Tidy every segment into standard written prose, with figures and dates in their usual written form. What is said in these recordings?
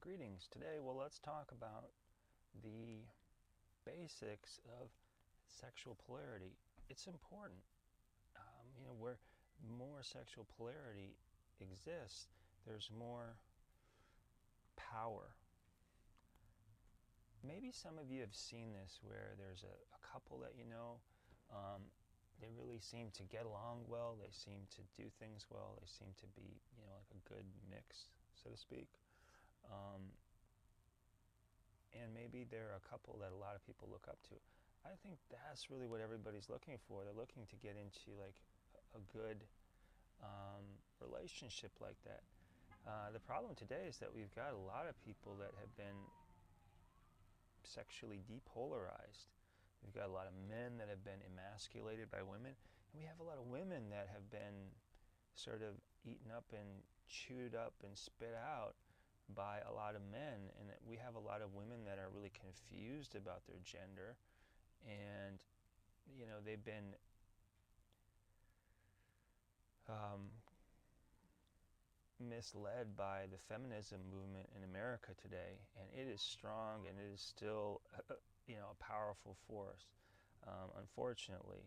Greetings. Today, let's talk about the basics of sexual polarity. It's important. Where more sexual polarity exists, there's more power. Maybe some of you have seen this where there's a couple that they really seem to get along well, they seem to do things well, they seem to be, like a good mix, so to speak. And maybe they're a couple that a lot of people look up to. I think that's really what everybody's looking for. They're looking to get into like a good relationship like that. The problem today is that we've got a lot of people that have been sexually depolarized. We've got a lot of men that have been emasculated by women, and we have a lot of women that have been sort of eaten up and chewed up and spit out by a lot of men. And we have a lot of women that are really confused about their gender, and they've been misled by the feminism movement in America today, and it is strong and it is still a powerful force. Unfortunately,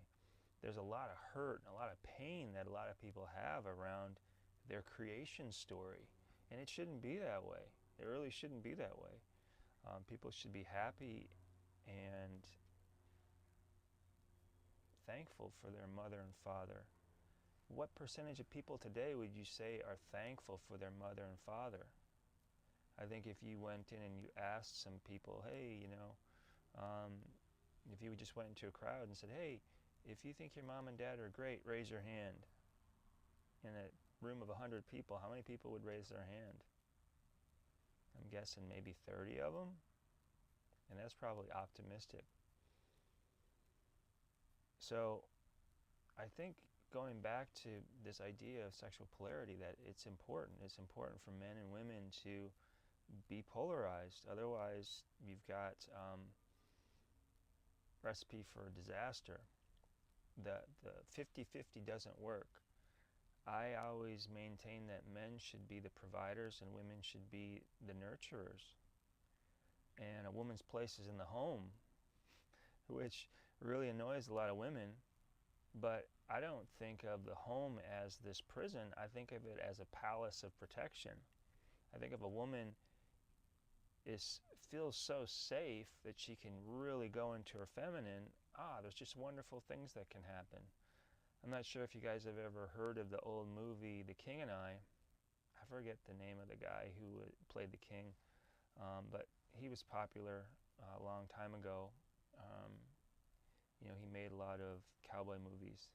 there's a lot of hurt and a lot of pain that a lot of people have around their creation story, and it shouldn't be that way. It really shouldn't be that way. People should be happy and thankful for their mother and father. What percentage of people today would you say are thankful for their mother and father? I think if you went in and you asked some people, hey, if you just went into a crowd and said, hey, if you think your mom and dad are great, raise your hand. In a room of 100 people, how many people would raise their hand? I'm guessing maybe 30 of them, and that's probably optimistic. So I think going back to this idea of sexual polarity, that it's important. It's important for men and women to be polarized. Otherwise, you've got recipe for disaster. The 50-50 doesn't work. I always maintain that men should be the providers and women should be the nurturers. And a woman's place is in the home, which really annoys a lot of women. But I don't think of the home as this prison. I think of it as a palace of protection. I think if a woman feels so safe that she can really go into her feminine, there's just wonderful things that can happen. I'm not sure if you guys have ever heard of the old movie The King and I forget the name of the guy who played the king, but he was popular a long time ago. He made a lot of cowboy movies,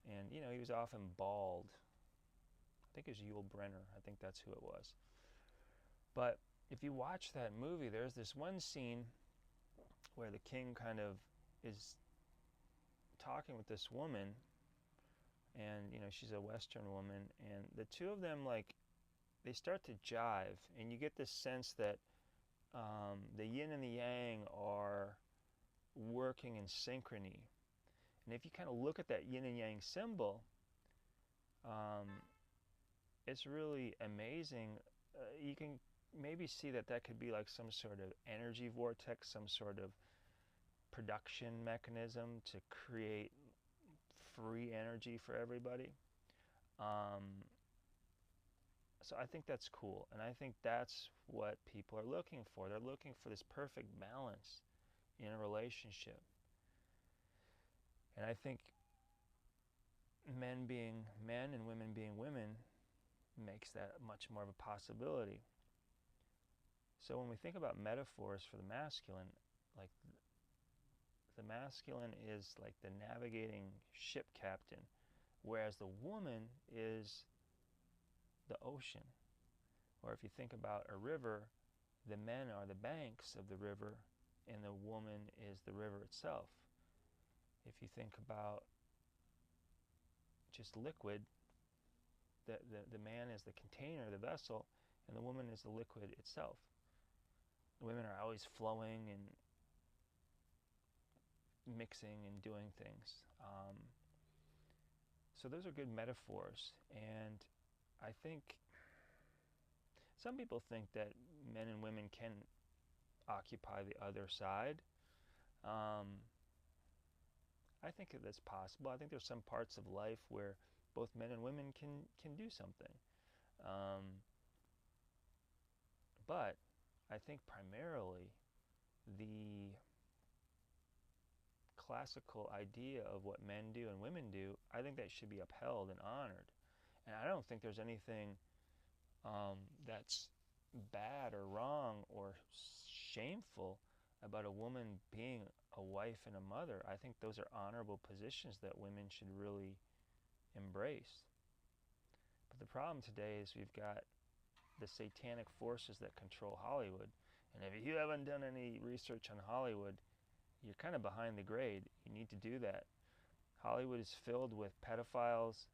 and he was often bald. I think it was Yul Brynner. I think that's who it was. But if you watch that movie, there's this one scene where the king kind of is talking with this woman, and she's a Western woman, and the two of them, like, they start to jive, and you get this sense that the yin and the yang are working in synchrony. And if you kind of look at that yin and yang symbol, it's really amazing. You can maybe see that could be like some sort of energy vortex, some sort of production mechanism to create free energy for everybody. So I think that's cool, and I think that's what people are looking for. They're looking for this perfect balance in a relationship. And I think men being men and women being women makes that much more of a possibility. So when we think about metaphors for the masculine, like the masculine is like the navigating ship captain, whereas the woman is the ocean. Or if you think about a river, the men are the banks of the river and the woman is the river itself. If you think about just liquid, the man is the container, the vessel, and the woman is the liquid itself. The women are always flowing and mixing and doing things. So those are good metaphors, and I think some people think that men and women can occupy the other side. I think that's possible. I think there's some parts of life where both men and women can do something. Um, but I think primarily the classical idea of what men do and women do, I think that should be upheld and honored. And I don't think there's anything that's bad or wrong or shameful about a woman being a wife and a mother. I think those are honorable positions that women should really embrace. But the problem today is we've got the satanic forces that control Hollywood. And if you haven't done any research on Hollywood, you're kind of behind the grade. You need to do that. Hollywood is filled with pedophiles,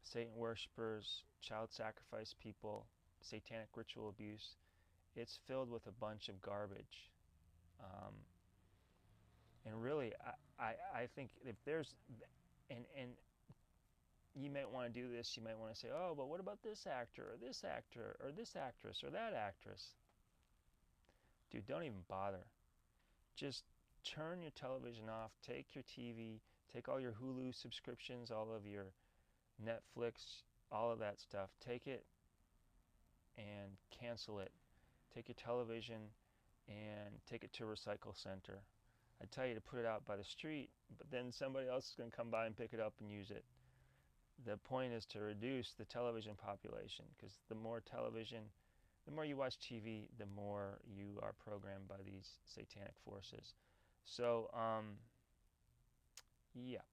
Satan worshippers, child sacrifice people, satanic ritual abuse. It's filled with a bunch of garbage. Um, and really, I think if there's, and you might want to do this, you might want to say, oh, but what about this actor, or this actor, or this actress, or that actress? Dude, don't even bother. Just turn your television off, take your TV, take all your Hulu subscriptions, all of your Netflix, all of that stuff, take it and cancel it. Take your television and take it to a recycle center. I tell you to put it out by the street, but then somebody else is going to come by and pick it up and use it. The point is to reduce the television population, because the more television, the more you watch TV, the more you are programmed by these satanic forces. So, yeah,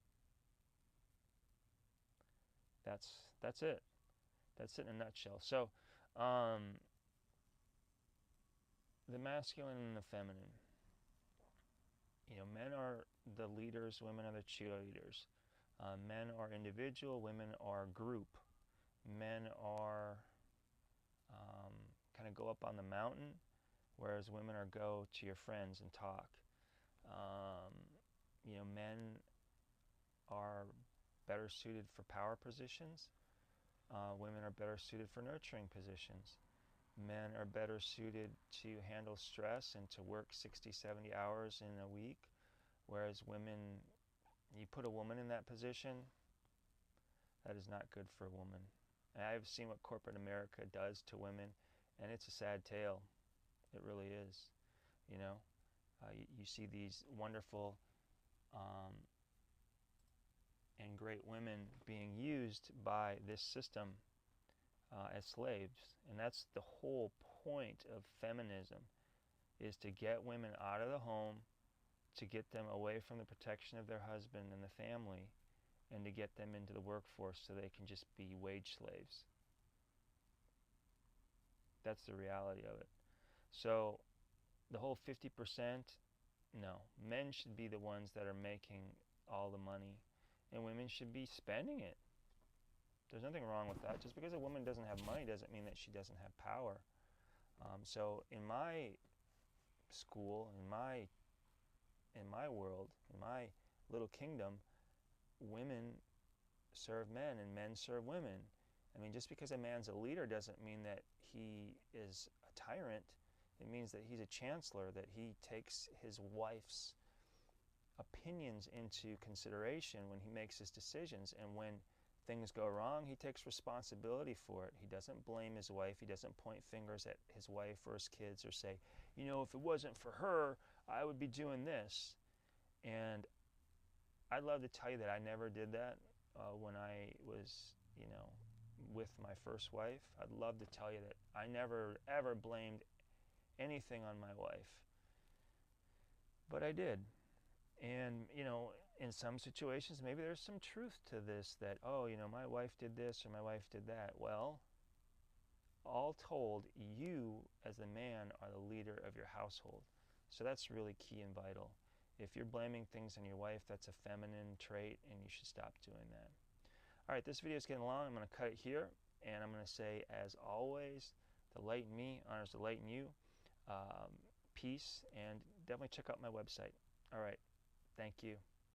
that's it. That's it in a nutshell. So, the masculine and the feminine. You know, men are the leaders, women are the cheerleaders. Men are individual, women are group. Men are kind of go up on the mountain, whereas women are go to your friends and talk. You know, men are better suited for power positions. Women are better suited for nurturing positions. Men are better suited to handle stress and to work 60, 70 hours in a week, whereas women, you put a woman in that position, that is not good for a woman. And I've seen what corporate America does to women, and it's a sad tale. It really is. You know, you see these wonderful and great women being used by this system as slaves. And that's the whole point of feminism, is to get women out of the home, to get them away from the protection of their husband and the family, and to get them into the workforce so they can just be wage slaves. That's the reality of it. So the whole 50%, no. Men should be the ones that are making all the money, and women should be spending it. There's nothing wrong with that. Just because a woman doesn't have money doesn't mean that she doesn't have power. So in my school, in my world, in my little kingdom, women serve men and men serve women. I mean, just because a man's a leader doesn't mean that he is a tyrant. It means that he's a chancellor, that he takes his wife's opinions into consideration when he makes his decisions. And when things go wrong, he takes responsibility for it. He doesn't blame his wife. He doesn't point fingers at his wife or his kids or say, you know, if it wasn't for her, I would be doing this. And I'd love to tell you that I never did that when I was, you know, with my first wife. I'd love to tell you that I never, ever blamed anything on my wife. But I did. And, you know, in some situations, maybe there's some truth to this, that, oh, you know, my wife did this or my wife did that. Well, all told, you as the man are the leader of your household. So that's really key and vital. If you're blaming things on your wife, that's a feminine trait, and you should stop doing that. All right, this video is getting long. I'm going to cut it here, and I'm going to say, as always, the light in me honors the light in you. Peace, and definitely check out my website. All right, thank you.